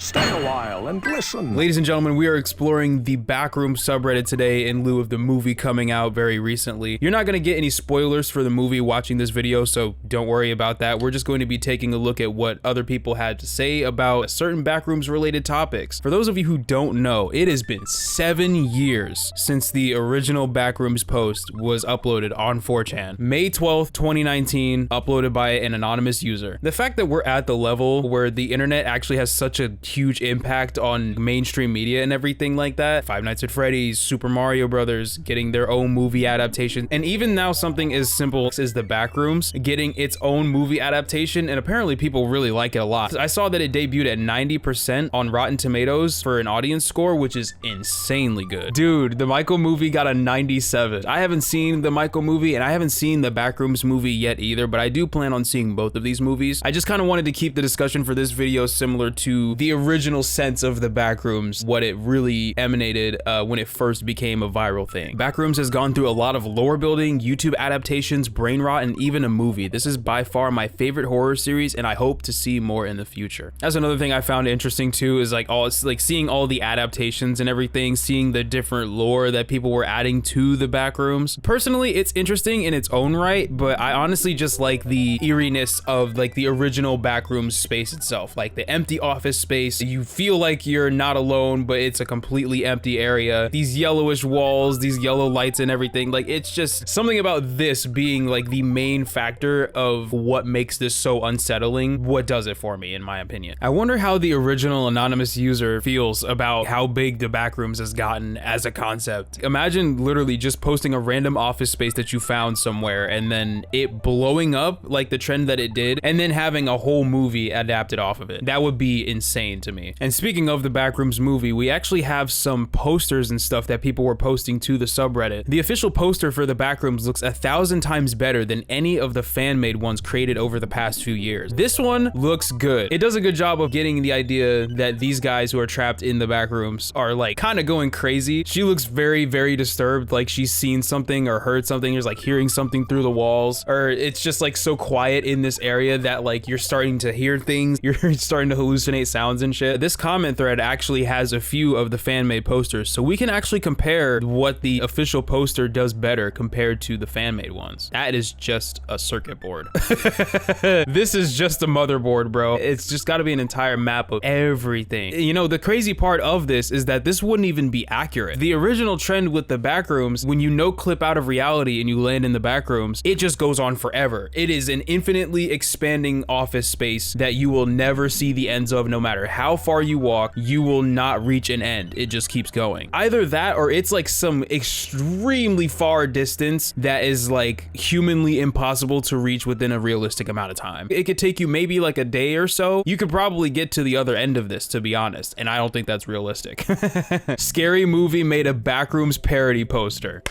Stay a while and listen. Ladies and gentlemen, we are exploring the Backrooms subreddit today in lieu of the movie coming out very recently. You're not going to get any spoilers for the movie watching this video, so don't worry about that. We're just going to be taking a look at what other people had to say about certain Backrooms related topics. For those of you who don't know, it has been 7 years since the original Backrooms post was uploaded on 4chan. May 12th, 2019, uploaded by an anonymous user. The fact that we're at the level where the internet actually has such a huge impact on mainstream media and everything like that. Five Nights at Freddy's, Super Mario Brothers getting their own movie adaptation, and even now something as simple as the Backrooms getting its own movie adaptation, and apparently people really like it a lot. I saw that it debuted at 90% on Rotten Tomatoes for an audience score, which is insanely good. Dude, the Michael movie got a 97. I haven't seen the Michael movie and I haven't seen the Backrooms movie yet either, but I do plan on seeing both of these movies. I just kind of wanted to keep the discussion for this video similar to the original sense of the Backrooms, what it really emanated when it first became a viral thing. Backrooms has gone through a lot of lore building, YouTube adaptations, brain rot, and even a movie. This is by far my favorite horror series, and I hope to see more in the future. That's another thing I found interesting too, is seeing all the adaptations and everything, seeing the different lore that people were adding to the Backrooms. Personally, it's interesting in its own right, but I honestly just like the eeriness of like the original Backrooms space itself, like the empty office space. You feel like you're not alone, but it's a completely empty area. These yellowish walls, these yellow lights and everything. Like, it's just something about this being like the main factor of what makes this so unsettling. What does it for me, in my opinion. I wonder how the original anonymous user feels about how big the Backrooms has gotten as a concept. Imagine literally just posting a random office space that you found somewhere and then it blowing up like the trend that it did, and then having a whole movie adapted off of it. That would be insane to me. And speaking of the Backrooms movie, we actually have some posters and stuff that people were posting to the subreddit. The official poster for the Backrooms looks 1,000 times better than any of the fan-made ones created over the past few years. This one looks good. It does a good job of getting the idea that these guys who are trapped in the Backrooms are like kind of going crazy. She looks very, very disturbed, like she's seen something or heard something. There's like hearing something through the walls, or it's just like so quiet in this area that like you're starting to hear things. You're starting to hallucinate sounds and shit. This comment thread actually has a few of the fan-made posters, so we can actually compare what the official poster does better compared to the fan-made ones. That is just a circuit board. This is just a motherboard, bro. It's just got to be an entire map of everything. You know, the crazy part of this is that this wouldn't even be accurate. The original trend with the Backrooms, when you no clip out of reality and you land in the Backrooms, it just goes on forever. It is an infinitely expanding office space that you will never see the ends of. No matter how far you walk, you will not reach an end. It just keeps going. Either that or it's like some extremely far distance that is like humanly impossible to reach within a realistic amount of time. It could take you maybe like a day or so. You could probably get to the other end of this, to be honest, and I don't think that's realistic. Scary Movie made a Backrooms parody poster.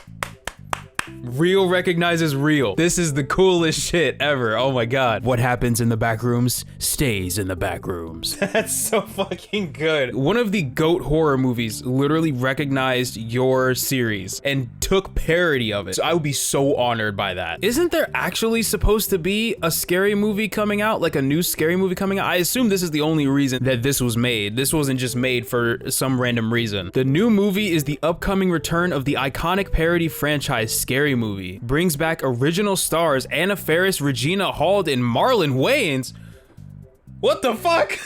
Real recognizes real. This is the coolest shit ever. Oh my god. What happens in the Backrooms stays in the Backrooms. That's so fucking good. One of the GOAT horror movies literally recognized your series and took parody of it. So I would be so honored by that. Isn't there actually supposed to be a scary movie coming out? Like a new scary movie coming out? I assume this is the only reason that this was made. This wasn't just made for some random reason. The new movie is the upcoming return of the iconic parody franchise Scary Movie. Brings back original stars Anna Faris, Regina Hall, and Marlon Wayans. What the fuck?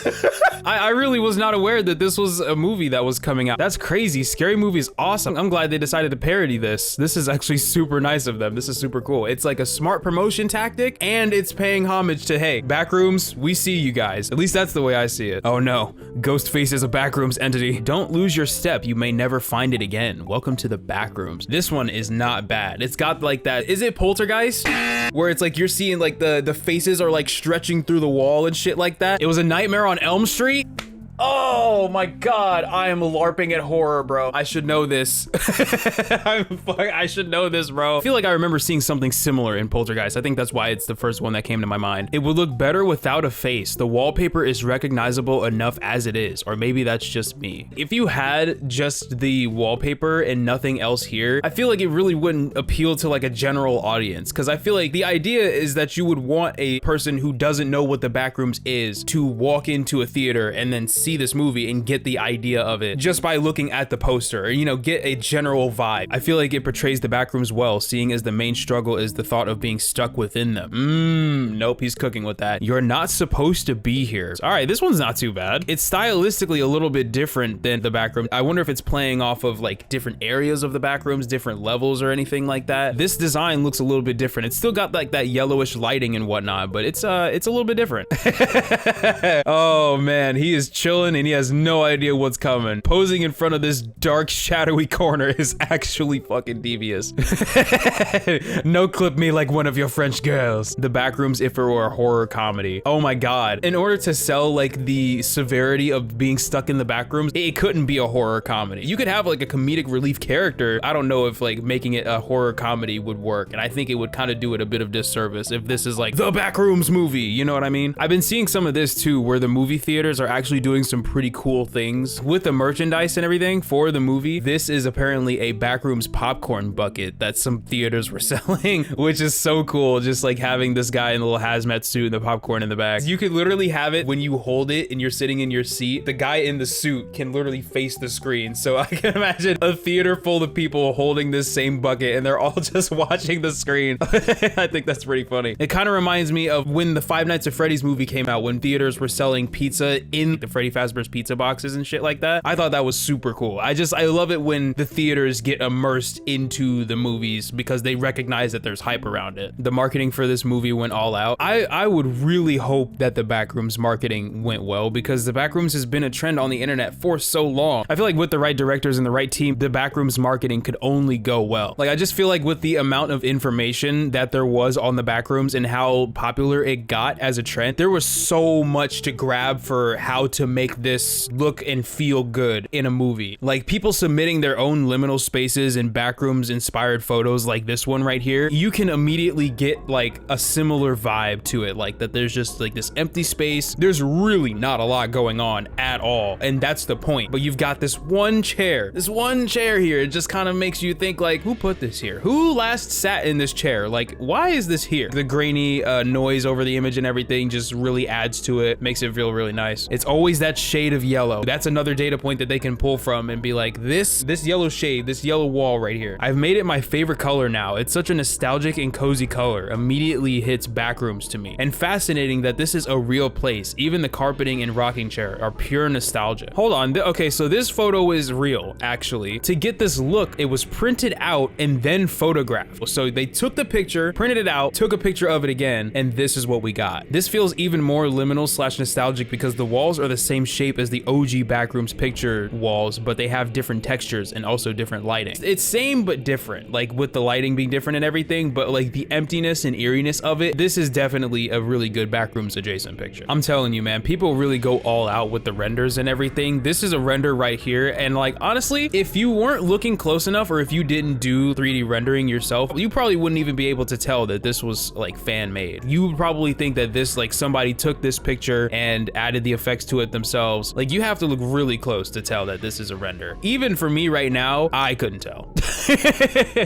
I really was not aware that this was a movie that was coming out. That's crazy. Scary Movie is awesome. I'm glad they decided to parody this. This is actually super nice of them. This is super cool. It's like a smart promotion tactic, and it's paying homage to, hey, Backrooms, we see you guys. At least that's the way I see it. Oh no, Ghostface is a Backrooms entity. Don't lose your step. You may never find it again. Welcome to the Backrooms. This one is not bad. It's got like that, is it Poltergeist? Where it's like you're seeing like the faces are like stretching through the wall and shit like that. It was a Nightmare on Elm Street. Oh my god, I am LARPing at horror, bro. I should know this. I should know this, bro. I feel like I remember seeing something similar in Poltergeist. I think that's why it's the first one that came to my mind. It would look better without a face. The wallpaper is recognizable enough as it is, or maybe that's just me. If you had just the wallpaper and nothing else here, I feel like it really wouldn't appeal to like a general audience, because I feel like the idea is that you would want a person who doesn't know what the Backrooms is to walk into a theater and then see see this movie and get the idea of it just by looking at the poster, or, you know, get a general vibe. I feel like it portrays the Backrooms well, seeing as the main struggle is the thought of being stuck within them. Nope, he's cooking with that. You're not supposed to be here. All right, this one's not too bad. It's stylistically a little bit different than the Backrooms. I wonder if it's playing off of like different areas of the Backrooms, different levels or anything like that. This design looks a little bit different. It's still got like that yellowish lighting and whatnot, but it's a little bit different. Oh man, he is chilling and he has no idea what's coming. Posing in front of this dark, shadowy corner is actually fucking devious. No clip me like one of your French girls. The Backrooms if it were a horror comedy. Oh my god. In order to sell like the severity of being stuck in the Backrooms, it couldn't be a horror comedy. You could have like a comedic relief character. I don't know if like making it a horror comedy would work, and I think it would kind of do it a bit of disservice if this is like the Backrooms movie, you know what I mean? I've been seeing some of this too, where the movie theaters are actually doing some pretty cool things with the merchandise and everything for the movie. This is apparently a Backrooms popcorn bucket that some theaters were selling, which is so cool. Just like having this guy in the little hazmat suit and the popcorn in the back. You could literally have it when you hold it and you're sitting in your seat. The guy in the suit can literally face the screen. So I can imagine a theater full of people holding this same bucket and they're all just watching the screen. I think that's pretty funny. It kind of reminds me of when the Five Nights at Freddy's movie came out, when theaters were selling pizza in the Freddy Fazbear's pizza boxes and shit like that. I thought that was super cool. I love it when the theaters get immersed into the movies because they recognize that there's hype around it. The marketing for this movie went all out. I would really hope that the Backrooms marketing went well, because the Backrooms has been a trend on the internet for so long. I feel like with the right directors and the right team, the Backrooms marketing could only go well. Like, I just feel like with the amount of information that there was on the Backrooms and how popular it got as a trend, there was so much to grab for how to make this look and feel good in a movie. Like, people submitting their own liminal spaces and Backrooms inspired photos like this one right here, you can immediately get like a similar vibe to it, like that there's just like this empty space. There's really not a lot going on at all, and that's the point. But you've got this one chair here. It just kind of makes you think like, who put this here? Who last sat in this chair? Like, why is this here? The grainy noise over the image and everything just really adds to it, makes it feel really nice. It's always that shade of yellow. That's another data point that they can pull from and be like, this yellow shade, this yellow wall right here, I've made it my favorite color now. It's such a nostalgic and cozy color. Immediately hits Backrooms to me. And fascinating that this is a real place. Even the carpeting and rocking chair are pure nostalgia. Hold on. Okay, so this photo is real, actually. To get this look, it was printed out and then photographed. So they took the picture, printed it out, took a picture of it again, and this is what we got. This feels even more liminal / nostalgic because the walls are the same shape as the OG Backrooms picture walls, but they have different textures and also different lighting. It's same but different, like with the lighting being different and everything, but like the emptiness and eeriness of it, this is definitely a really good Backrooms adjacent picture. I'm telling you, man, people really go all out with the renders and everything. This is a render right here, and like, honestly, if you weren't looking close enough, or if you didn't do 3D rendering yourself, you probably wouldn't even be able to tell that this was like fan made. You would probably think that this, like, somebody took this picture and added the effects to it themselves. Like, you have to look really close to tell that this is a render. Even for me right now, I couldn't tell.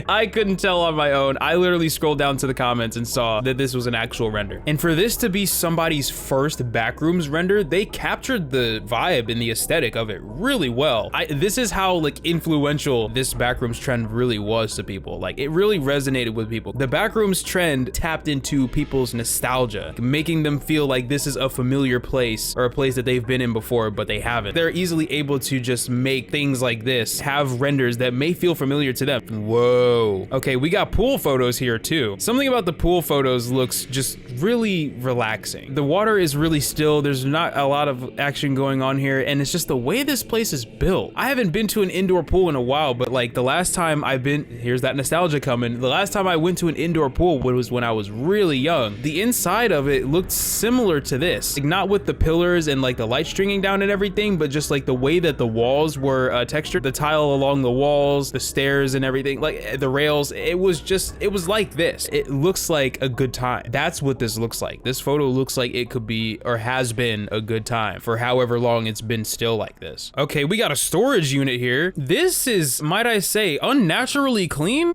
I couldn't tell on my own. I literally scrolled down to the comments and saw that this was an actual render. And for this to be somebody's first Backrooms render, they captured the vibe and the aesthetic of it really well. This is how like influential this Backrooms trend really was to people. Like, it really resonated with people. The Backrooms trend tapped into people's nostalgia, making them feel like this is a familiar place or a place that they've been in before, but they haven't. They're easily able to just make things like this have renders that may feel familiar to them. Whoa. Okay, we got pool photos here too. Something about the pool photos looks just really relaxing. The water is really still. There's not a lot of action going on here, and it's just the way this place is built. I haven't been to an indoor pool in a while, but like the last time I've been, here's that nostalgia coming. The last time I went to an indoor pool was when I was really young. The inside of it looked similar to this, like not with the pillars and like the light stringing down and everything, but just like the way that the walls were textured, the tile along the walls, the stairs and everything, like the rails, it was like this. It looks like a good time. That's what this looks like. This photo looks like it could be or has been a good time for however long long it's been still like this. Okay, we got a storage unit here. This is, might I say, unnaturally clean.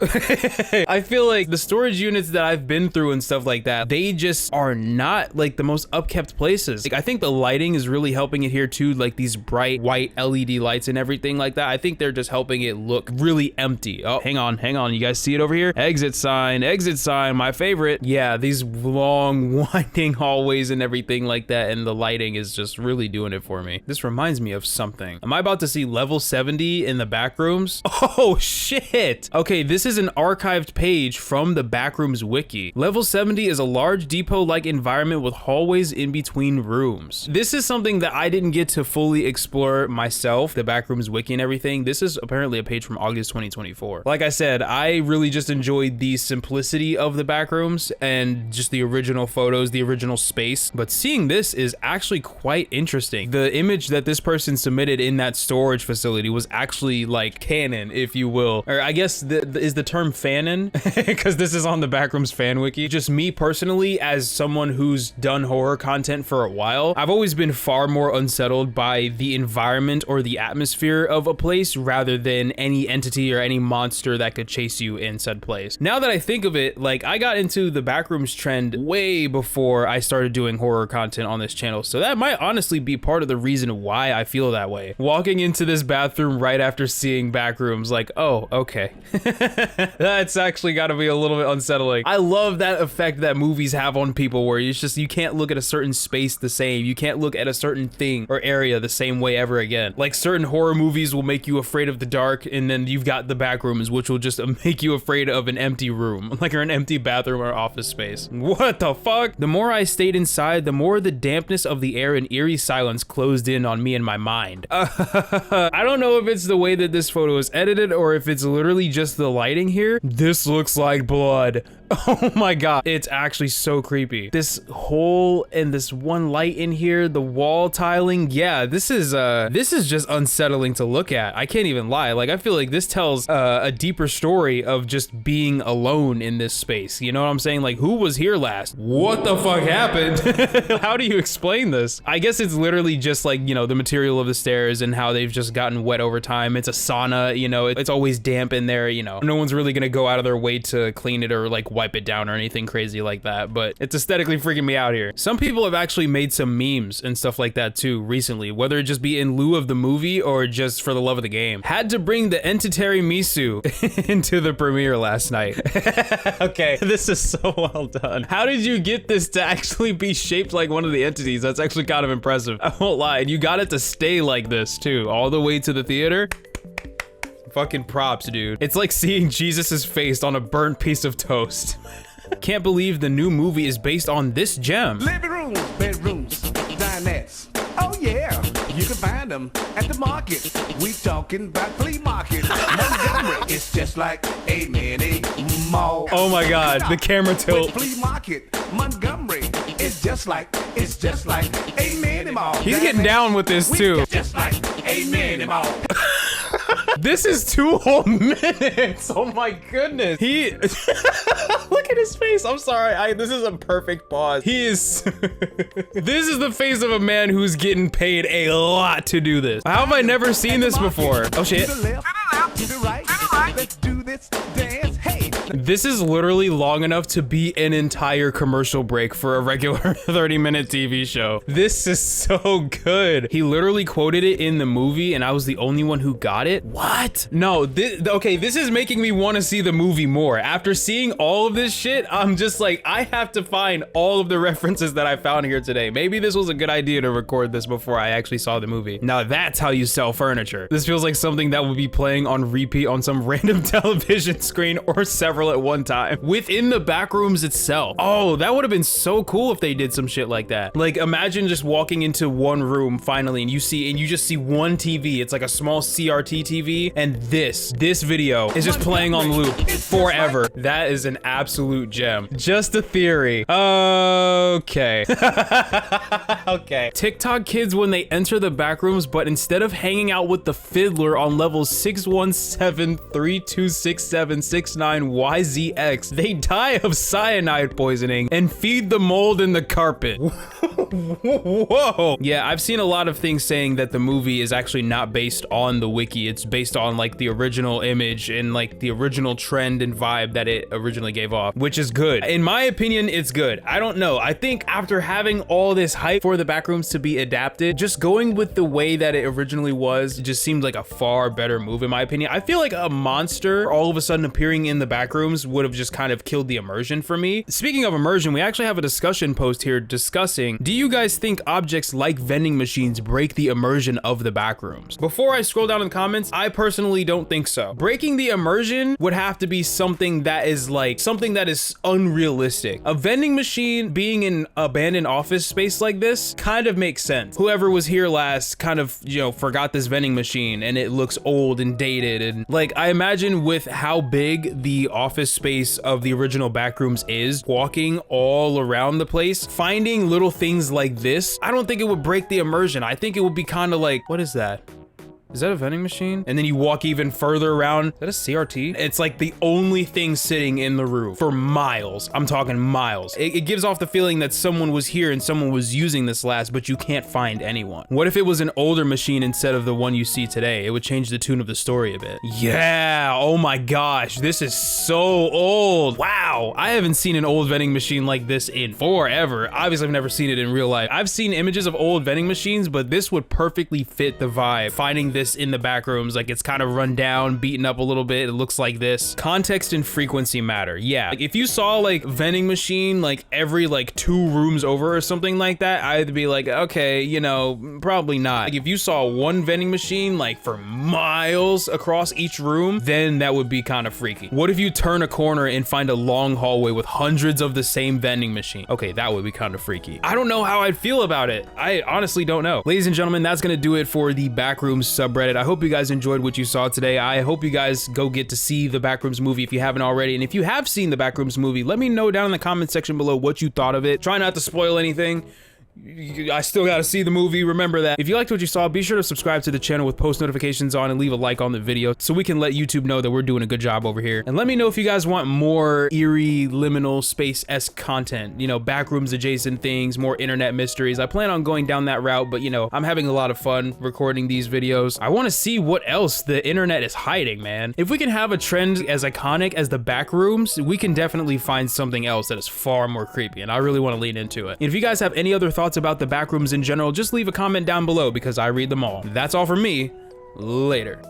I feel like the storage units that I've been through and stuff like that, they just are not like the most upkept places. Like, I think the lighting is really helping it here too, like these bright white LED lights and everything like that. I think they're just helping it look really empty. Oh, hang on. You guys see it over here? Exit sign, my favorite. Yeah, these long winding hallways and everything like that, and the lighting is just really doing it for me. This reminds me of something. Am I about to see level 70 in the Backrooms? Oh shit. Okay, this is an archived page from the Backrooms wiki. Level 70 is a large depot-like environment with hallways in between rooms. This is something that I didn't get to fully explore myself, the Backrooms wiki and everything. This is apparently a page from August 2024. Like I said, I really just enjoyed the simplicity of the Backrooms and just the original photos, the original space. But seeing this is actually quite interesting. The image that this person submitted in that storage facility was actually like canon, if you will. Or I guess is the term fanon? Because this is on the Backrooms fan wiki. Just me personally, as someone who's done horror content for a while, I've always been far more unsettled by the environment or the atmosphere of a place rather than any entity or any monster that could chase you in said place. Now that I think of it, like, I got into the Backrooms trend way before I started doing horror content on this channel, so that might honestly be part of the reason why I feel that way. Walking into this bathroom right after seeing Backrooms, like, oh, okay. That's actually gotta be a little bit unsettling. I love that effect that movies have on people where it's just, you can't look at a certain space the same. You can't look at a certain thing or area the same way ever again. Like, certain horror movies will make you afraid of the dark, and then you've got the Backrooms, which will just make you afraid of an empty room, like, or an empty bathroom or office space. What the fuck? The more I stayed inside, the more the dampness of the air and eerie silence closed in on me and my mind. I don't know if it's the way that this photo is edited or if it's literally just the lighting here. This looks like blood. Oh my god, it's actually so creepy. This hole and this one light in here, the wall tiling, yeah, this is just unsettling to look at. I can't even lie. Like, I feel like this tells a deeper story of just being alone in this space. You know what I'm saying? Like, who was here last? What the fuck happened? How do you explain this? I guess it's literally just like, you know, the material of the stairs and how they've just gotten wet over time. It's a sauna, you know, it's always damp in there, you know. No one's really gonna go out of their way to clean it or like wipe it down or anything crazy like that, but it's aesthetically freaking me out here. Some people have actually made some memes and stuff like that too recently, whether it just be in lieu of the movie or just for the love of the game. Had to bring the Entitary Misu into the premiere last night. Okay, this is so well done. How did you get this to actually be shaped like one of the entities? That's actually kind of impressive. I won't lie, and you got it to stay like this too, all the way to the theater. Fucking props, dude. It's like seeing Jesus's face on a burnt piece of toast. Can't believe the new movie is based on this gem. Living rooms, bedrooms, dinettes. Oh yeah, you can find them at the market. We talking about flea market. Montgomery, it's just like a mini mall. Oh my god, the camera tilt. With flea market, Montgomery, it's just like a mini mall. He's getting down with this too. Just like a mini mall. This is 2 whole minutes. Oh my goodness. He look at his face. I'm sorry. This is a perfect pause. He is this is the face of a man who's getting paid a lot to do this. How have I never seen this before? Oh shit. To the left, to the right. Let's do this dance. Hey. This is literally long enough to be an entire commercial break for a regular 30-minute TV show. This is so good. He literally quoted it in the movie and I was the only one who got it. What? No, okay, this is making me want to see the movie more. After seeing all of this shit, I'm just like, I have to find all of the references that I found here today. Maybe this was a good idea to record this before I actually saw the movie. Now that's how you sell furniture. This feels like something that would be playing on repeat on some random television screen or several at one time within the Backrooms itself. Oh, that would have been so cool if they did some shit like that. Like, imagine just walking into one room finally and you just see one TV. It's like a small CRT TV and this video is just playing on loop forever. That is an absolute gem. Just a theory. Okay. Okay. TikTok kids when they enter the Backrooms, but instead of hanging out with the fiddler on levels 617, 3267, 69, YZX. They die of cyanide poisoning and feed the mold in the carpet. Whoa. Yeah, I've seen a lot of things saying that the movie is actually not based on the wiki. It's based on like the original image and like the original trend and vibe that it originally gave off, which is good. In my opinion, it's good. I don't know. I think after having all this hype for the Backrooms to be adapted, just going with the way that it originally was, it just seemed like a far better move in my opinion. I feel like a monster all of a sudden appearing in the Backrooms would have just kind of killed the immersion for me. Speaking of immersion, we actually have a discussion post here discussing, do you guys think objects like vending machines break the immersion of the Backrooms? Before I scroll down in the comments, I personally don't think so. Breaking the immersion would have to be something that is unrealistic. A vending machine being in an abandoned office space like this kind of makes sense. Whoever was here last kind of, you know, forgot this vending machine and it looks old and dated, and like I imagine with how big the office space of the original Backrooms is, walking all around the place, finding little things like this, I don't think it would break the immersion. I think it would be kind of like, what is that? Is that a vending machine? And then you walk even further around. Is that a CRT? It's like the only thing sitting in the room for miles. I'm talking miles. It gives off the feeling that someone was here and someone was using this last, but you can't find anyone. What if it was an older machine instead of the one you see today? It would change the tune of the story a bit. Yeah, oh my gosh, this is so old. Wow, I haven't seen an old vending machine like this in forever. Obviously, I've never seen it in real life. I've seen images of old vending machines, but this would perfectly fit the vibe. Finding this in the Backrooms, like it's kind of run down, beaten up a little bit. It looks like this. Context and frequency matter. Yeah, like if you saw like vending machine like every like 2 rooms over or something like that, I'd be like, okay, you know, probably not. Like if you saw one vending machine like for miles across each room, then that would be kind of freaky. What if you turn a corner and find a long hallway with hundreds of the same vending machine? Okay, that would be kind of freaky. I don't know how I'd feel about it. I honestly don't know. Ladies and gentlemen, that's gonna do it for the Backrooms subreddit. I hope you guys enjoyed what you saw today. I hope you guys go get to see the Backrooms movie if you haven't already. And if you have seen the Backrooms movie, let me know down in the comment section below what you thought of it. Try not to spoil anything. I still gotta see the movie, remember that. If you liked what you saw, be sure to subscribe to the channel with post notifications on and leave a like on the video so we can let YouTube know that we're doing a good job over here. And let me know if you guys want more eerie, liminal, space-esque content, you know, Backrooms adjacent things, more internet mysteries. I plan on going down that route, but you know, I'm having a lot of fun recording these videos. I wanna see what else the internet is hiding, man. If we can have a trend as iconic as the Backrooms, we can definitely find something else that is far more creepy, and I really wanna lean into it. And if you guys have any other thoughts about the Backrooms in general, just leave a comment down below because I read them all. That's all from me. Later.